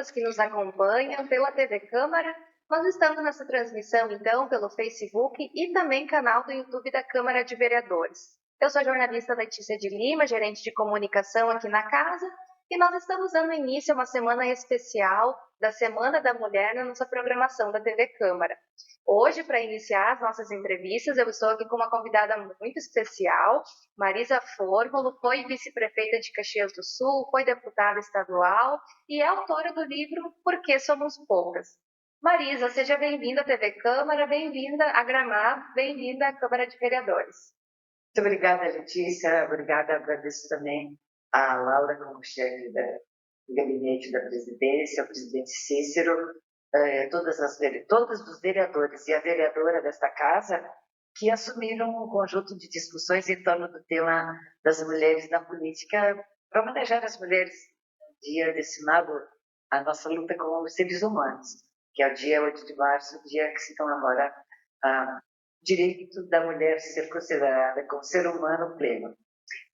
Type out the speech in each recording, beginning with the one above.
internautas que nos acompanham pela TV Câmara. Nós estamos nessa transmissão, então, pelo Facebook e também canal do YouTube da Câmara de Vereadores. Eu sou a jornalista Letícia de Lima, gerente de comunicação aqui na casa, e nós estamos dando início a uma semana especial da Semana da Mulher na nossa programação da TV Câmara. Hoje, para iniciar as nossas entrevistas, eu estou aqui com uma convidada muito especial, Marisa Fórmulo, foi vice-prefeita de Caxias do Sul, foi deputada estadual e é autora do livro Por que Somos Poucas. Marisa, seja bem-vinda à TV Câmara, bem-vinda a Gramado, bem-vinda à Câmara de Vereadores. Muito obrigada, Letícia. Obrigada, agradeço também a Laura como chefe do gabinete da presidência, o presidente Cícero, todos os vereadores e a vereadora desta casa que assumiram um conjunto de discussões em torno do tema das mulheres na política para manejar as mulheres no dia destinado à nossa luta com os seres humanos, que é o dia 8 de março, o dia que se comemora o direito da mulher ser considerada como ser humano pleno.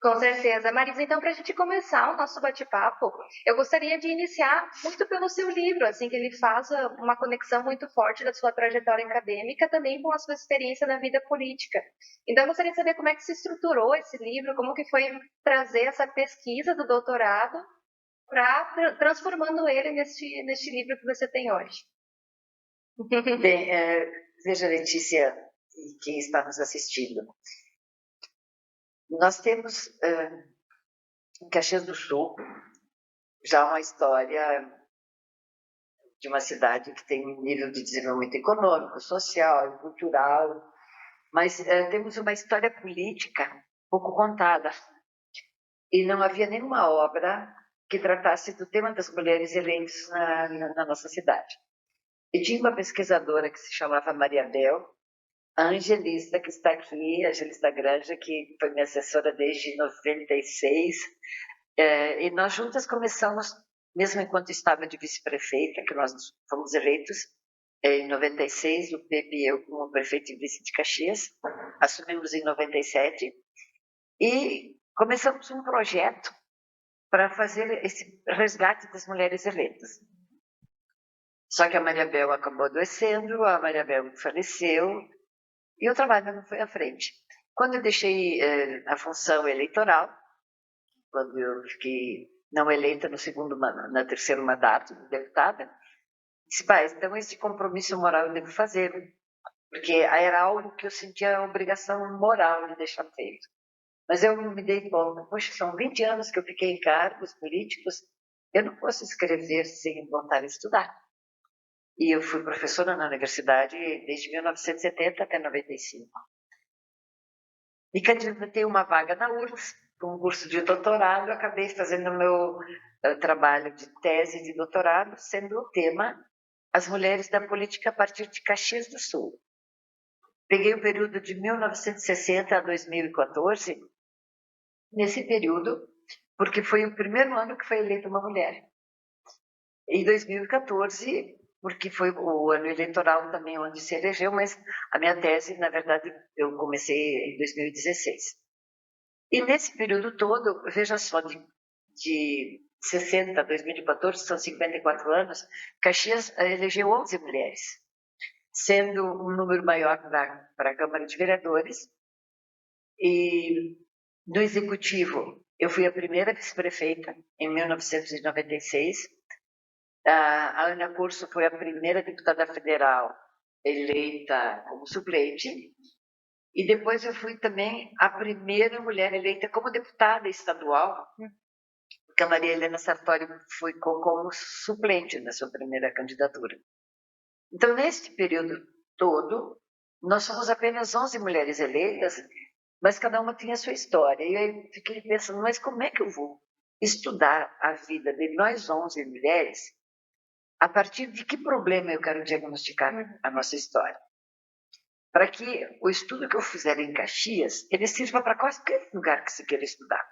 Com certeza. Marisa, então, para a gente começar o nosso bate-papo, eu gostaria de iniciar muito pelo seu livro, assim, que ele faz uma conexão muito forte da sua trajetória acadêmica também com a sua experiência na vida política. Então, eu gostaria de saber como é que se estruturou esse livro, como que foi trazer essa pesquisa do doutorado para transformando ele neste livro que você tem hoje. Bem, veja, Letícia, e quem está nos assistindo, nós temos em Caxias do Sul já uma história de uma cidade que tem um nível de desenvolvimento econômico, social e cultural, mas temos uma história política pouco contada. E não havia nenhuma obra que tratasse do tema das mulheres eleitas na nossa cidade. E tinha uma pesquisadora que se chamava Maria Bel, a Angelista, que está aqui, a Angelista Granja, que foi minha assessora desde 96, e nós juntas começamos, mesmo enquanto estava de vice-prefeita, que nós fomos eleitos em 96, o Pepe e eu como prefeito e vice de Caxias, assumimos em 97, e começamos um projeto para fazer esse resgate das mulheres eleitas. Só que a Maria Bel acabou adoecendo, a Maria Bel faleceu, e o trabalho não foi à frente. Quando eu deixei a função eleitoral, quando eu fiquei não eleita no terceiro mandato de deputada, disse, pai, então esse compromisso moral eu devo fazer, porque era algo que eu sentia a obrigação moral de deixar feito. Mas eu me dei conta, poxa, são 20 anos que eu fiquei em cargos políticos, eu não posso escrever sem voltar a estudar. E eu fui professora na universidade desde 1970 até 95. Me candidatei uma vaga na URGS, com um curso de doutorado, acabei fazendo o meu trabalho de tese de doutorado, sendo o tema As Mulheres da Política a partir de Caxias do Sul. Peguei o período de 1960 a 2014, nesse período, porque foi o primeiro ano que foi eleita uma mulher. Em 2014, porque foi o ano eleitoral também onde se elegeu, mas a minha tese, na verdade, eu comecei em 2016. E nesse período todo, veja só, de 60 a 2014, são 54 anos, Caxias elegeu 11 mulheres, sendo um número maior para a Câmara de Vereadores. E no Executivo, eu fui a primeira vice-prefeita em 1996, a Ana Curso foi a primeira deputada federal eleita como suplente, e depois eu fui também a primeira mulher eleita como deputada estadual, porque a Maria Helena Sartori foi como suplente na sua primeira candidatura. Então, neste período todo, nós somos apenas 11 mulheres eleitas, mas cada uma tinha a sua história. E eu fiquei pensando, mas como é que eu vou estudar a vida de nós 11 mulheres a partir de que problema eu quero diagnosticar a nossa história? Para que o estudo que eu fizer em Caxias, ele sirva para qualquer lugar que se queira estudar.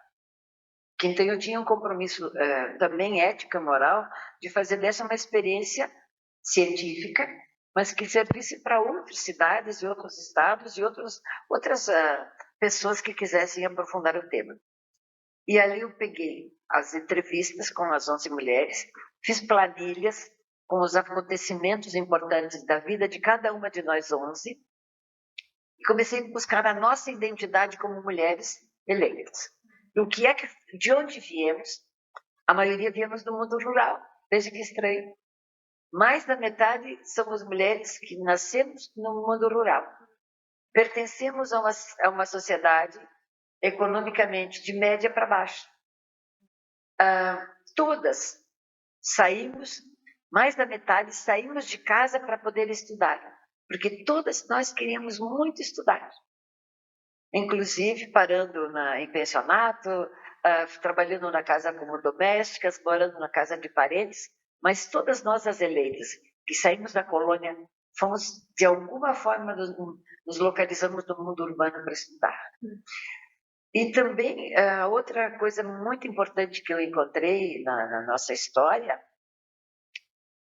Então eu tinha um compromisso também ético e moral de fazer dessa uma experiência científica, mas que servisse para outras cidades e outros estados e outras pessoas que quisessem aprofundar o tema. E ali eu peguei as entrevistas com as 11 mulheres, fiz planilhas com os acontecimentos importantes da vida de cada uma de nós 11, e comecei a buscar a nossa identidade como mulheres eleitas. O que é que, de onde viemos? A maioria viemos do mundo rural, veja que estranho. Mais da metade somos mulheres que nascemos no mundo rural. Pertencemos a uma sociedade economicamente de média para baixo. Todas saímos, mais da metade saímos de casa para poder estudar, porque todas nós queríamos muito estudar. Inclusive parando em pensionato, trabalhando na casa como domésticas, morando na casa de parentes, mas todas nós as eleitas que saímos da colônia, fomos de alguma forma nos localizamos no mundo urbano para estudar. E também outra coisa muito importante que eu encontrei na nossa história,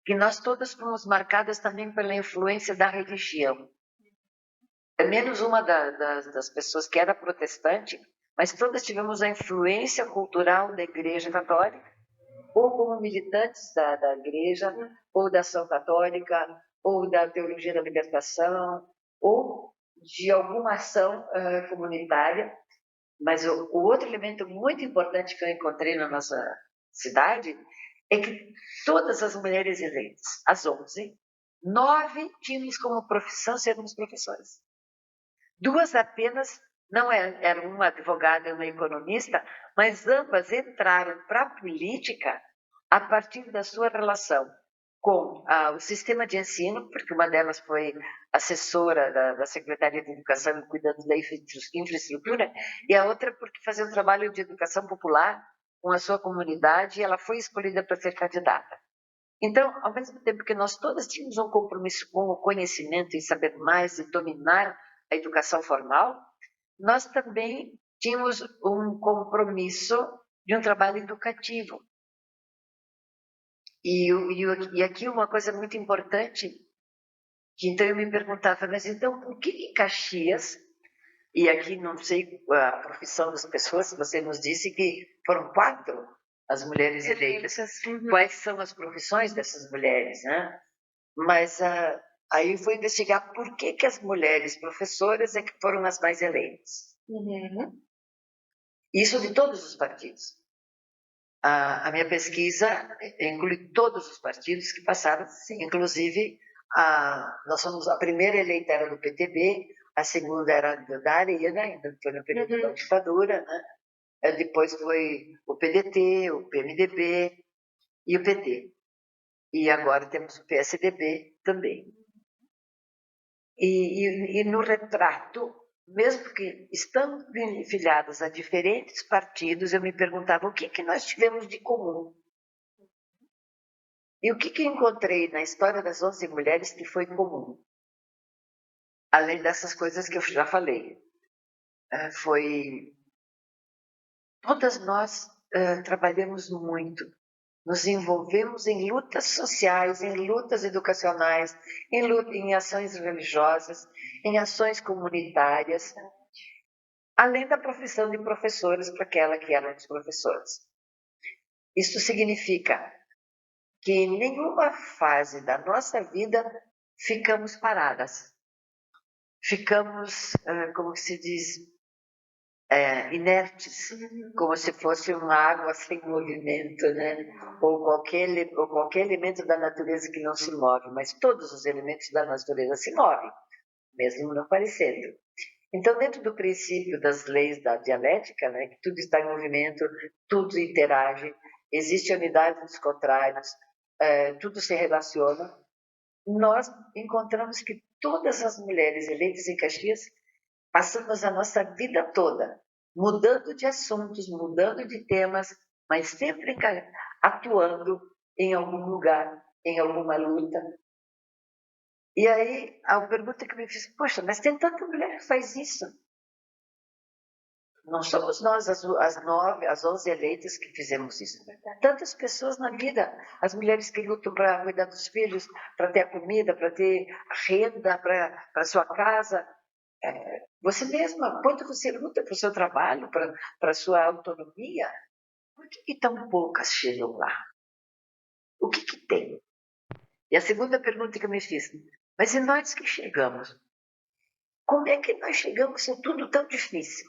que nós todas fomos marcadas também pela influência da religião. Menos uma das pessoas que era protestante, mas todas tivemos a influência cultural da Igreja Católica, ou como militantes da Igreja, ou da ação católica, ou da teologia da libertação, ou de alguma ação comunitária. Mas o outro elemento muito importante que eu encontrei na nossa cidade é que todas as mulheres eleitas, as 11, 9 tínhamos como profissão sermos professores. 2 apenas não eram uma advogada e uma economista, mas ambas entraram para a política a partir da sua relação com o sistema de ensino, porque uma delas foi assessora da Secretaria de Educação, cuidando da infraestrutura, e a outra porque fazia um trabalho de educação popular com a sua comunidade, e ela foi escolhida para ser candidata. Então, ao mesmo tempo que nós todas tínhamos um compromisso com o conhecimento e saber mais e dominar a educação formal, nós também tínhamos um compromisso de um trabalho educativo. E aqui uma coisa muito importante, que então eu me perguntava, mas então por que em Caxias, e aqui não sei a profissão das pessoas, você nos disse que foram 4 as mulheres eleitas. Quais são as profissões dessas mulheres, né? Mas aí eu fui investigar por que as mulheres professoras é que foram as mais eleitas. Isso de todos os partidos. A minha pesquisa inclui todos os partidos que passaram, inclusive nós somos a primeira eleita era do PTB, a segunda era da Arena, ainda foi no período da ditadura, né? Depois foi o PDT, o PMDB e o PT. E agora temos o PSDB também. E no retrato, mesmo que estando filiadas a diferentes partidos, eu me perguntava o que nós tivemos de comum. E o que encontrei na história das 11 mulheres que foi comum? Além dessas coisas que eu já falei. Todas nós trabalhamos muito. Nos envolvemos em lutas sociais, em lutas educacionais, em ações religiosas, em ações comunitárias, além da profissão de professores para aquela que eram os professores. Isso significa que em nenhuma fase da nossa vida ficamos paradas. Ficamos, como se diz, inertes, como se fosse uma água sem movimento, né? Ou qualquer elemento da natureza que não se move, mas todos os elementos da natureza se movem, mesmo não parecendo. Então, dentro do princípio das leis da dialética, né, que tudo está em movimento, tudo interage, existe a unidade dos contrários, tudo se relaciona, nós encontramos que todas as mulheres eleitas em Caxias passamos a nossa vida toda mudando de assuntos, mudando de temas, mas sempre atuando em algum lugar, em alguma luta. E aí a pergunta que me fiz, poxa, mas tem tanta mulher que faz isso. Não somos nós as 11 eleitas que fizemos isso. Tantas pessoas na vida, as mulheres que lutam para cuidar dos filhos, para ter a comida, para ter a renda, para sua casa. Você mesma, quando você luta para o seu trabalho, para a sua autonomia, por que tão poucas chegam lá? O que tem? E a segunda pergunta que eu me fiz, mas e nós que chegamos? Como é que nós chegamos se é tudo tão difícil?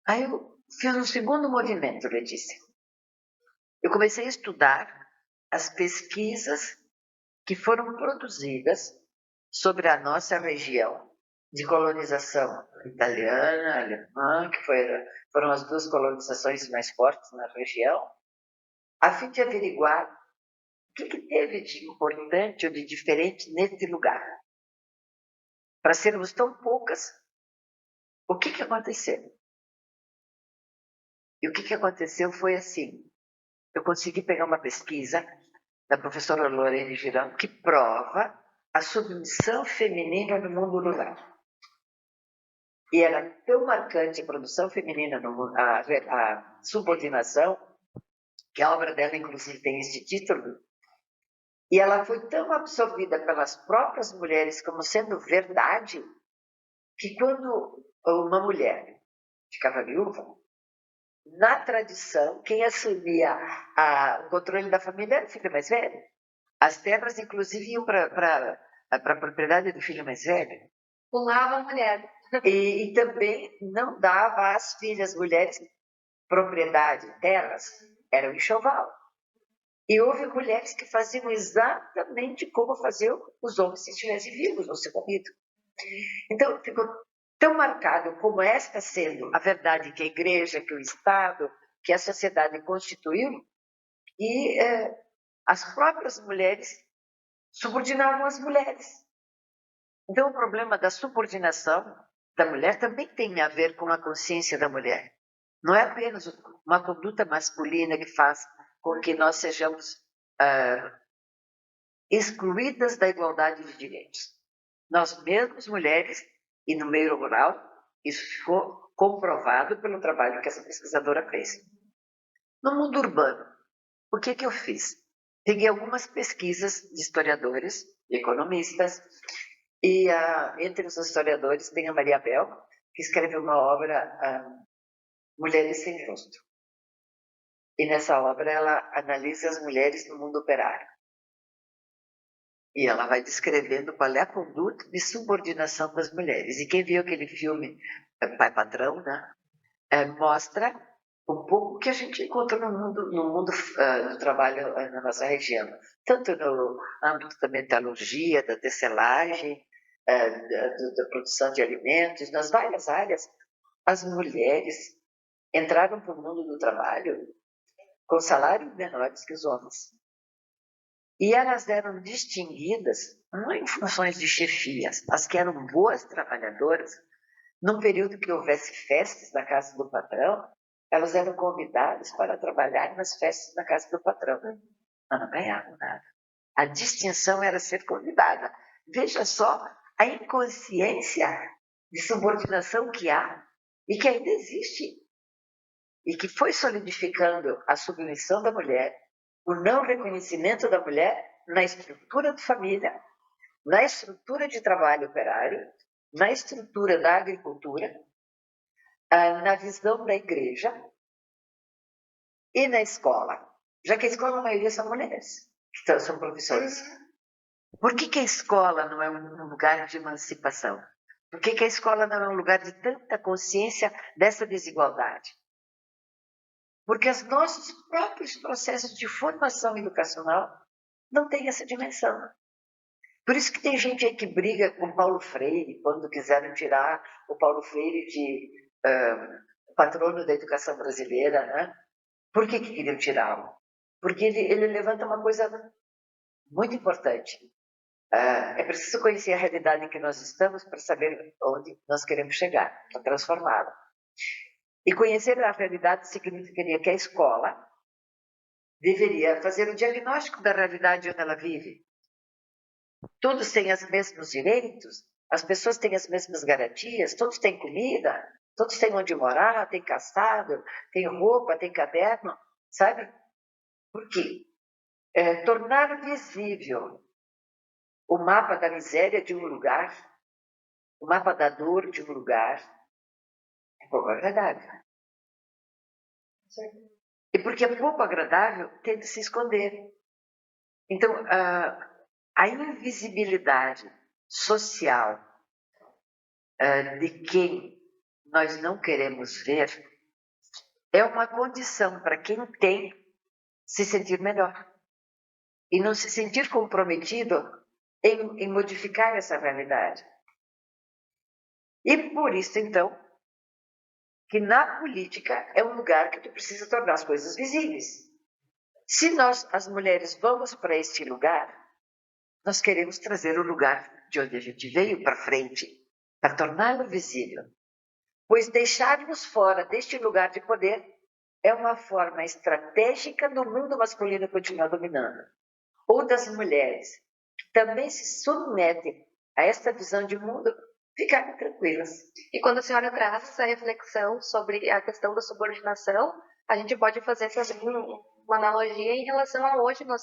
Aí eu fiz um segundo movimento, Letícia. Eu comecei a estudar as pesquisas que foram produzidas sobre a nossa região de colonização italiana, alemã, que foram as duas colonizações mais fortes na região, a fim de averiguar o que teve de importante ou de diferente nesse lugar. Para sermos tão poucas, o que aconteceu? E o que aconteceu foi assim, eu consegui pegar uma pesquisa da professora Lorene Girão que prova a submissão feminina no mundo rural. E era tão marcante a produção feminina, a subordinação, que a obra dela, inclusive, tem esse título, e ela foi tão absorvida pelas próprias mulheres como sendo verdade, que quando uma mulher ficava viúva, na tradição, quem assumia o controle da família era o filho mais velho. As terras, inclusive, iam para a propriedade do filho mais velho. Pulava a mulher. E também não dava às filhas mulheres propriedade, terras, era o enxoval. E houve mulheres que faziam exatamente como faziam os homens se estivessem vivos ou se morrido. Então, ficou tão marcado como esta sendo a verdade que a igreja, que o Estado, que a sociedade constituiu, e as próprias mulheres subordinavam as mulheres. Então, o problema da subordinação da mulher também tem a ver com a consciência da mulher. Não é apenas uma conduta masculina que faz com que nós sejamos excluídas da igualdade de direitos. Nós mesmos, mulheres, e no meio rural, isso ficou comprovado pelo trabalho que essa pesquisadora fez. No mundo urbano, o que eu fiz? Peguei algumas pesquisas de historiadores, economistas, e entre os historiadores tem a Maria Bel, que escreveu uma obra, Mulheres Sem Rosto. E nessa obra ela analisa as mulheres no mundo operário. E ela vai descrevendo qual é a conduta de subordinação das mulheres. E quem viu aquele filme Pai Patrão, né, mostra um pouco o que a gente encontra no mundo do trabalho na nossa região. Tanto no âmbito da metalurgia, da tecelagem, da produção de alimentos, nas várias áreas, as mulheres entraram para o mundo do trabalho com salários menores que os homens. E elas eram distinguidas não em funções de chefias, as que eram boas trabalhadoras, num período que houvesse festas na casa do patrão, elas eram convidadas para trabalhar nas festas na casa do patrão. Mas não ganhavam nada. A distinção era ser convidada. Veja só a inconsciência de subordinação que há e que ainda existe. E que foi solidificando a submissão da mulher, o não reconhecimento da mulher na estrutura de família, na estrutura de trabalho operário, na estrutura da agricultura, na visão da igreja e na escola. Já que a escola, a maioria são mulheres, que são professores. Por que a escola não é um lugar de emancipação? Por que a escola não é um lugar de tanta consciência dessa desigualdade? Porque os nossos próprios processos de formação educacional não têm essa dimensão. Por isso que tem gente aí que briga com Paulo Freire, quando quiseram tirar o Paulo Freire de patrono da educação brasileira, né? Por que queriam tirá-lo? Porque ele levanta uma coisa muito importante. É preciso conhecer a realidade em que nós estamos para saber onde nós queremos chegar, para transformá-la. E conhecer a realidade significaria que a escola deveria fazer o diagnóstico da realidade onde ela vive. Todos têm os mesmos direitos, as pessoas têm as mesmas garantias, todos têm comida, todos têm onde morar, têm calçado, têm roupa, têm caderno, sabe? Por quê? Tornar visível o mapa da miséria de um lugar o mapa da dor de um lugar é pouco agradável. Sim. E porque é pouco agradável, tende a se esconder. Então, a invisibilidade social de quem nós não queremos ver é uma condição para quem tem se sentir melhor e não se sentir comprometido em modificar essa realidade. E por isso, então, que na política é um lugar que tu precisa tornar as coisas visíveis. Se nós, as mulheres, vamos para este lugar, nós queremos trazer o lugar de onde a gente veio para frente, para torná-lo visível. Pois deixar-nos fora deste lugar de poder é uma forma estratégica do mundo masculino continuar dominando. Ou das mulheres, que também se submetem a esta visão de mundo, ficarem tranquilas. E quando a senhora traz essa reflexão sobre a questão da subordinação, a gente pode fazer também uma analogia em relação a hoje nós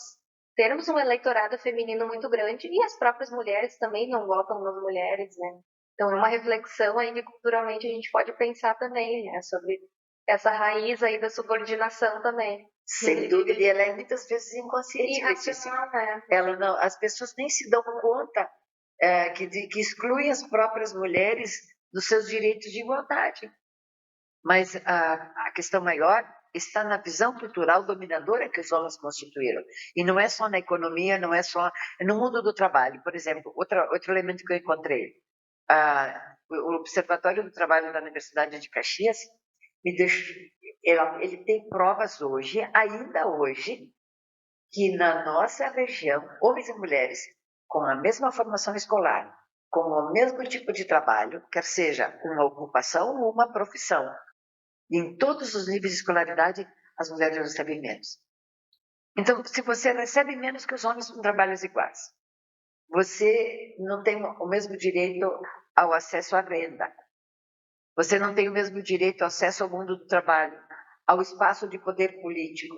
termos um eleitorado feminino muito grande e as próprias mulheres também não votam nas mulheres, né? Então é uma reflexão aí que culturalmente a gente pode pensar também, né, sobre essa raiz aí da subordinação também. Sem dúvida, e ela é muitas vezes inconsciente. Irracional, né? Ela não, as pessoas nem se dão conta que excluem as próprias mulheres dos seus direitos de igualdade. Mas a questão maior está na visão cultural dominadora que os homens constituíram. E não é só na economia, não é só no mundo do trabalho. Por exemplo, outro elemento que eu encontrei, o Observatório do Trabalho da Universidade de Caxias, ele tem provas hoje, ainda hoje, que na nossa região, homens e mulheres com a mesma formação escolar, com o mesmo tipo de trabalho, quer seja uma ocupação ou uma profissão, em todos os níveis de escolaridade, as mulheres recebem menos. Então, se você recebe menos que os homens com trabalhos iguais, você não tem o mesmo direito ao acesso à renda, você não tem o mesmo direito ao acesso ao mundo do trabalho, ao espaço de poder político.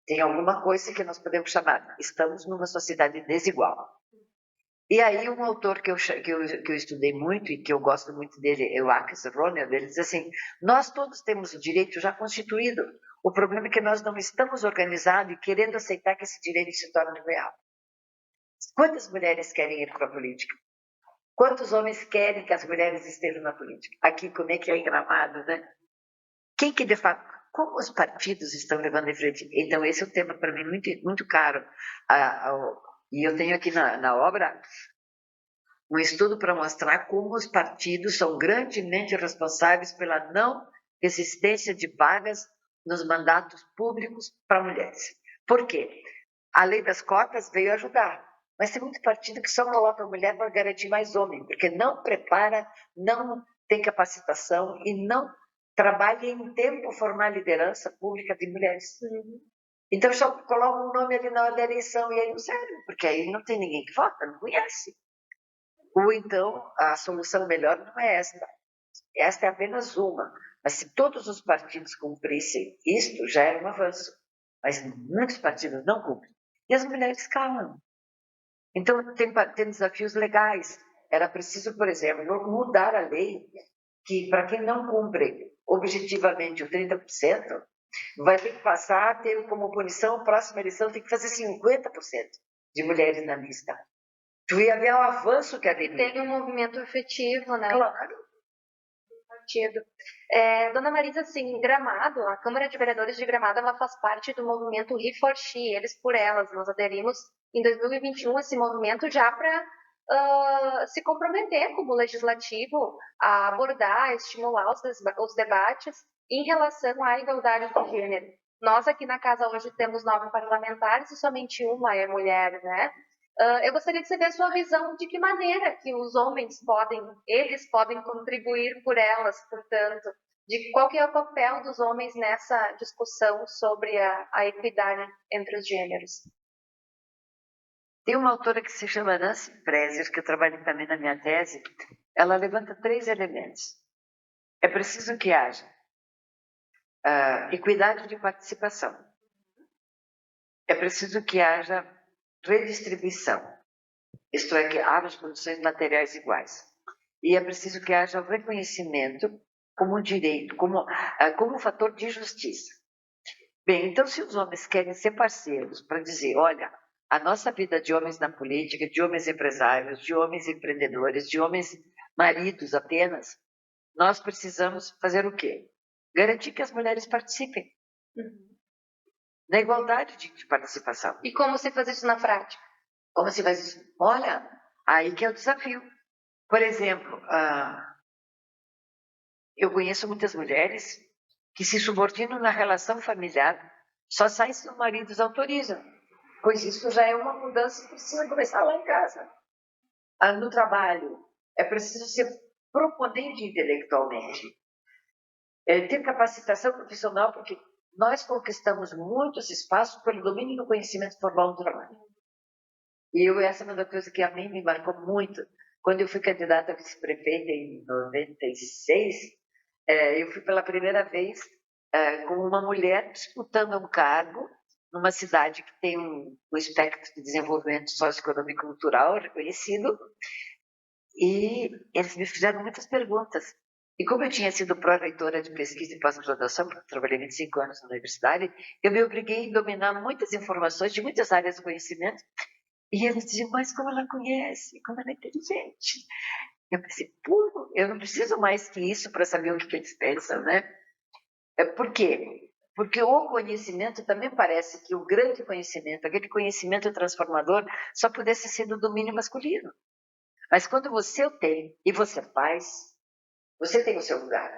Tem alguma coisa que nós podemos chamar, estamos numa sociedade desigual. E aí um autor que eu estudei muito e que eu gosto muito dele, é o Ackes Ronald, ele diz assim, nós todos temos o direito já constituído, o problema é que nós não estamos organizados e querendo aceitar que esse direito se torne real. Quantas mulheres querem ir para a política? Quantos homens querem que as mulheres estejam na política? Aqui, como é que é em Gramado, né? Quem que de fato, como os partidos estão levando em frente? Então esse é um tema para mim muito, muito caro. E eu tenho aqui na obra um estudo para mostrar como os partidos são grandemente responsáveis pela não existência de vagas nos mandatos públicos para mulheres. Por quê? A lei das cotas veio ajudar, mas tem muito partido que só coloca a mulher para garantir mais homem, porque não prepara, não tem capacitação e não trabalha em tempo formar liderança pública de mulheres. Então só coloca um nome ali na hora da eleição e aí não serve, porque aí não tem ninguém que vota, não conhece. Ou então a solução melhor não é esta. Esta é apenas uma. Mas se todos os partidos cumprissem isto, já era um avanço. Mas muitos partidos não cumprem. E as mulheres calam. Então tem desafios legais. Era preciso, por exemplo, mudar a lei que para quem não cumpre objetivamente o 30%, vai ter que passar a ter como punição, a próxima eleição tem que fazer 50% de mulheres na lista. Tu ia ver o avanço que a lei teve um movimento efetivo, né? Claro. Partido. Dona Marisa, assim, Gramado, a Câmara de Vereadores de Gramado, ela faz parte do movimento He4She, eles por elas. Nós aderimos em 2021 a esse movimento já para se comprometer como legislativo a abordar, estimular os debates em relação à igualdade de gênero. Nós aqui na casa hoje temos 9 parlamentares e somente uma é mulher, né? Eu gostaria de saber a sua visão de que maneira que os homens eles podem contribuir por elas, portanto, de qual que é o papel dos homens nessa discussão sobre a equidade entre os gêneros. Tem uma autora que se chama Nancy Fraser, que eu trabalho também na minha tese, ela levanta 3 elementos. É preciso que haja equidade de participação. É preciso que haja redistribuição, isto é, que haja as condições materiais iguais. e é preciso que haja o reconhecimento como um direito, como um fator de justiça. Bem, então se os homens querem ser parceiros para dizer, olha, a nossa vida de homens na política, de homens empresários, de homens empreendedores, de homens maridos apenas, nós precisamos fazer o quê? Garantir que as mulheres participem. Na igualdade de participação. E como se faz isso na prática? Como se faz isso? Olha, aí que é o desafio. Por exemplo, eu conheço muitas mulheres que se subordinam na relação familiar, só saem se os maridos autorizam. Pois isso já é uma mudança que precisa começar lá em casa. No trabalho, é preciso ser proponente intelectualmente. Ter capacitação profissional, porque nós conquistamos muitos espaços pelo domínio do conhecimento formal do trabalho. E essa é uma das coisas que a mim me marcou muito. Quando eu fui candidata a vice-prefeita em 96, eu fui pela primeira vez com uma mulher disputando um cargo numa cidade que tem um espectro de desenvolvimento socioeconômico e cultural reconhecido, e eles me fizeram muitas perguntas. E como eu tinha sido pró-reitora de pesquisa e pós-graduação, porque eu trabalhei 25 anos na universidade, eu me obriguei a dominar muitas informações de muitas áreas do conhecimento, e eles diziam, mas como ela conhece, como ela é inteligente. Eu pensei, pô, eu não preciso mais que isso para saber o que eles pensam, né? Por quê? Porque o conhecimento também parece que o grande conhecimento, aquele conhecimento transformador, só pudesse ser do domínio masculino. Mas quando você o tem e você faz, você tem o seu lugar.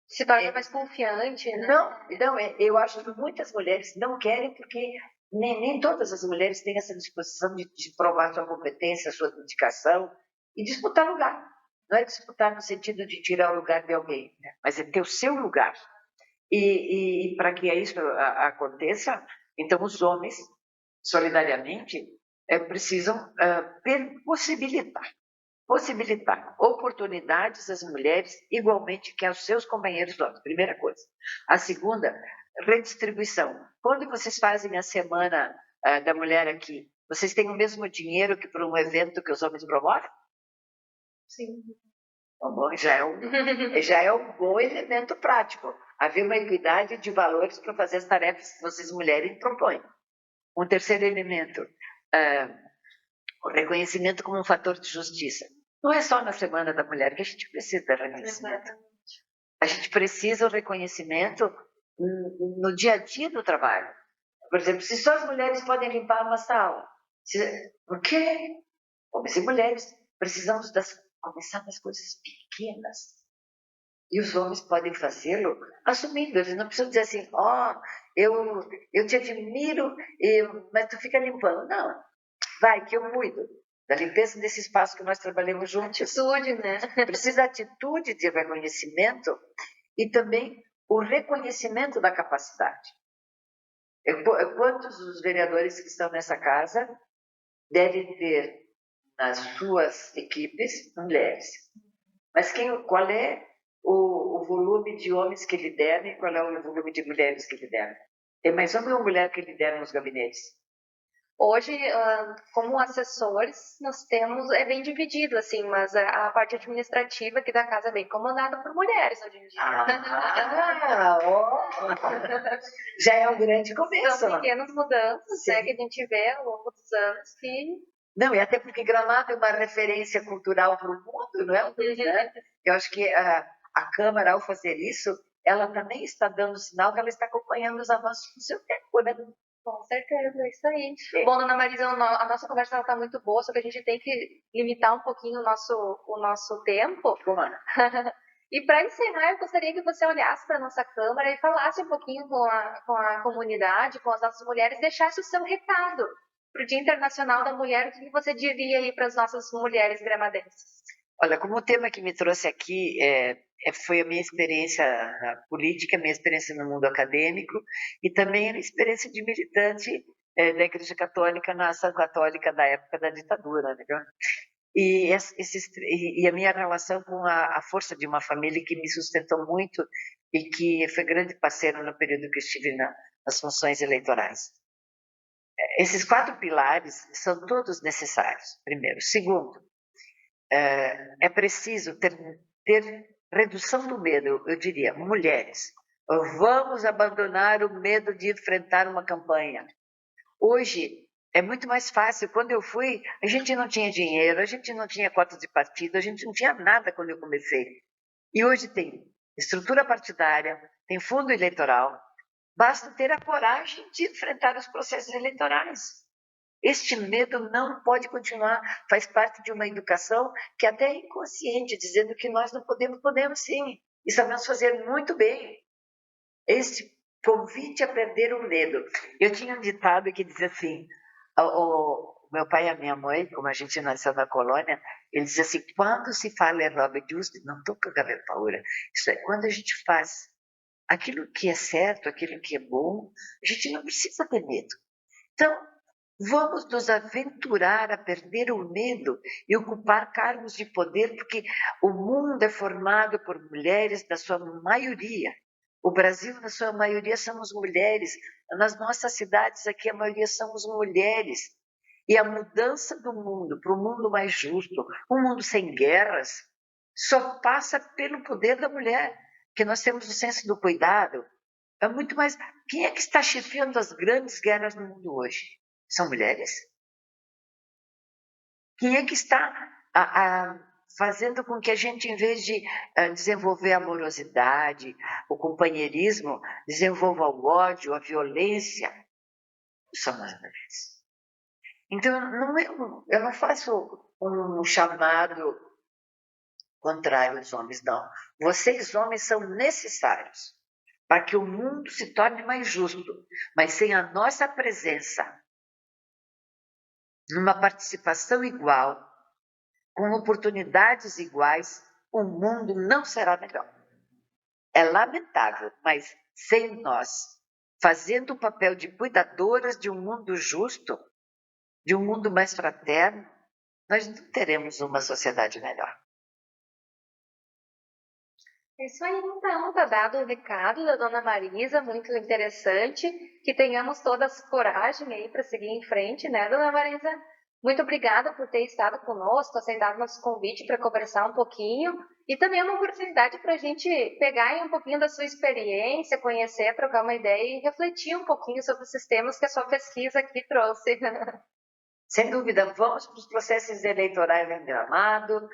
Se torna mais confiante, né? Não, eu acho que muitas mulheres não querem porque nem todas as mulheres têm essa disposição de provar sua competência, sua dedicação e disputar lugar. Não é disputar no sentido de tirar o lugar de alguém, né? Mas é ter o seu lugar. E para que isso aconteça, então os homens, solidariamente, precisam possibilitar oportunidades às mulheres igualmente que aos seus companheiros de homens, primeira coisa. A segunda, redistribuição. Quando vocês fazem a semana da mulher aqui, vocês têm o mesmo dinheiro que para um evento que os homens promovem? Sim. Bom, já é um bom elemento prático. Haver uma equidade de valores para fazer as tarefas que vocês mulheres propõem. Um terceiro elemento, o reconhecimento como um fator de justiça. Não é só na Semana da Mulher que a gente precisa de reconhecimento. A gente precisa do reconhecimento no dia a dia do trabalho. Por exemplo, se só as mulheres podem limpar uma sala, por quê? Homens e mulheres precisamos começar das coisas pequenas. E os homens podem fazê-lo assumindo. Eles não precisam dizer assim, eu te admiro, mas tu fica limpando. Não, vai que eu cuido da limpeza desse espaço que nós trabalhamos juntos. Atitude, né? Precisa atitude de reconhecimento e também o reconhecimento da capacidade. Quantos dos vereadores que estão nessa casa devem ter nas suas equipes mulheres? Mas qual é o volume de homens que lideram e qual é o volume de mulheres que lideram? Tem mais homem ou mulher que lideram nos gabinetes? Hoje, como assessores, nós temos, é bem dividido, assim, mas a parte administrativa aqui da casa é bem comandada por mulheres hoje em dia. Já é um grande começo. São pequenas mudanças, né, que a gente vê ao longo dos anos que... Não, e até porque Gramado é uma referência cultural para o mundo, não é? Né? Eu acho que a Câmara, ao fazer isso, ela também está dando sinal que ela está acompanhando os avanços do seu tempo, né? Com certeza, é isso aí. Sim. Bom, dona Marisa, a nossa conversa está muito boa, só que a gente tem que limitar um pouquinho o nosso tempo. E para encerrar, eu gostaria que você olhasse para a nossa Câmara e falasse um pouquinho com a comunidade, com as nossas mulheres, deixasse o seu recado para o Dia Internacional da Mulher, o que você diria aí para as nossas mulheres gramadenses? Olha, como o tema que me trouxe aqui foi a minha experiência política, a minha experiência no mundo acadêmico e também a experiência de militante da Igreja Católica na ação católica da época da ditadura, né? E a minha relação com a força de uma família que me sustentou muito e que foi grande parceiro no período que eu estive nas funções eleitorais. Esses 4 pilares são todos necessários, primeiro. Segundo, é preciso ter redução do medo, eu diria, mulheres. Vamos abandonar o medo de enfrentar uma campanha. Hoje é muito mais fácil. Quando eu fui, a gente não tinha dinheiro, a gente não tinha cota de partido, a gente não tinha nada quando eu comecei. E hoje tem estrutura partidária, tem fundo eleitoral. Basta ter a coragem de enfrentar os processos eleitorais. Este medo não pode continuar, faz parte de uma educação que até é inconsciente, dizendo que nós não podemos, podemos sim, e sabemos fazer muito bem. Esse convite a perder o medo. Eu tinha um ditado que dizia assim, o meu pai e a minha mãe, como a gente nasceu na colônia, ele dizia assim, quando se fala em Robin Hood, não toca a paura. Isso é, quando a gente faz aquilo que é certo, aquilo que é bom, a gente não precisa ter medo. Então, vamos nos aventurar a perder o medo e ocupar cargos de poder, porque o mundo é formado por mulheres, na sua maioria. O Brasil, na sua maioria, somos mulheres. Nas nossas cidades aqui, a maioria somos mulheres. E a mudança do mundo para um mundo mais justo, um mundo sem guerras, só passa pelo poder da mulher, que nós temos o senso do cuidado. É muito mais. Quem é que está chefiando as grandes guerras no mundo hoje? São mulheres? Quem é que está fazendo com que a gente, em vez de desenvolver a amorosidade, o companheirismo, desenvolva o ódio, a violência? São as mulheres. Então, eu não faço um chamado contrário aos homens, não. Vocês, homens, são necessários para que o mundo se torne mais justo, mas sem a nossa presença, numa participação igual, com oportunidades iguais, o mundo não será melhor. É lamentável, mas sem nós, fazendo o papel de cuidadoras de um mundo justo, de um mundo mais fraterno, nós não teremos uma sociedade melhor. É isso aí, então, está dado o recado da dona Marisa, muito interessante, que tenhamos todas coragem aí para seguir em frente, né, dona Marisa? Muito obrigada por ter estado conosco, aceitado nosso convite para conversar um pouquinho, e também é uma oportunidade para a gente pegar aí um pouquinho da sua experiência, conhecer, trocar uma ideia e refletir um pouquinho sobre os temas que a sua pesquisa aqui trouxe. Sem dúvida, vamos para os processos eleitorais em Gramado,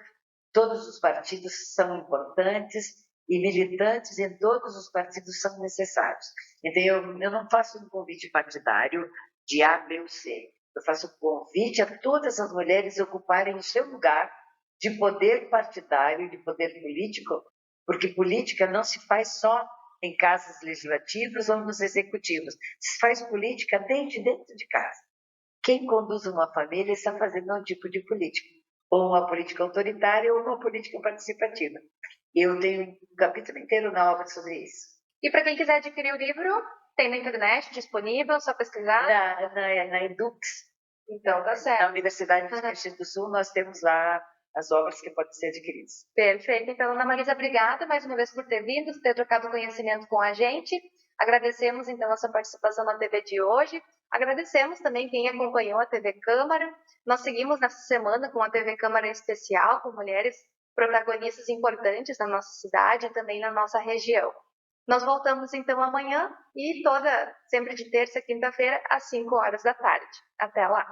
todos os partidos são importantes, e militantes em todos os partidos são necessários. Então, eu não faço um convite partidário de A, B ou C. Eu faço um convite a todas as mulheres ocuparem o seu lugar de poder partidário, de poder político, porque política não se faz só em casas legislativas ou nos executivos. Se faz política desde dentro de casa. Quem conduz uma família está fazendo um tipo de política, ou uma política autoritária ou uma política participativa. Eu tenho um capítulo inteiro na obra sobre isso. E para quem quiser adquirir o livro, tem na internet disponível, só pesquisar? Na Edux. Então, tá certo. Na Universidade de Caxias do Sul, nós temos lá as obras que podem ser adquiridas. Perfeito. Então, Ana Marisa, obrigada mais uma vez por ter vindo, por ter trocado conhecimento com a gente. Agradecemos, então, a sua participação na TV de hoje. Agradecemos também quem acompanhou a TV Câmara. Nós seguimos nessa semana com a TV Câmara especial, com mulheres protagonistas importantes na nossa cidade e também na nossa região. Nós voltamos, então, amanhã e sempre de terça a quinta-feira, às 5 horas da tarde. Até lá!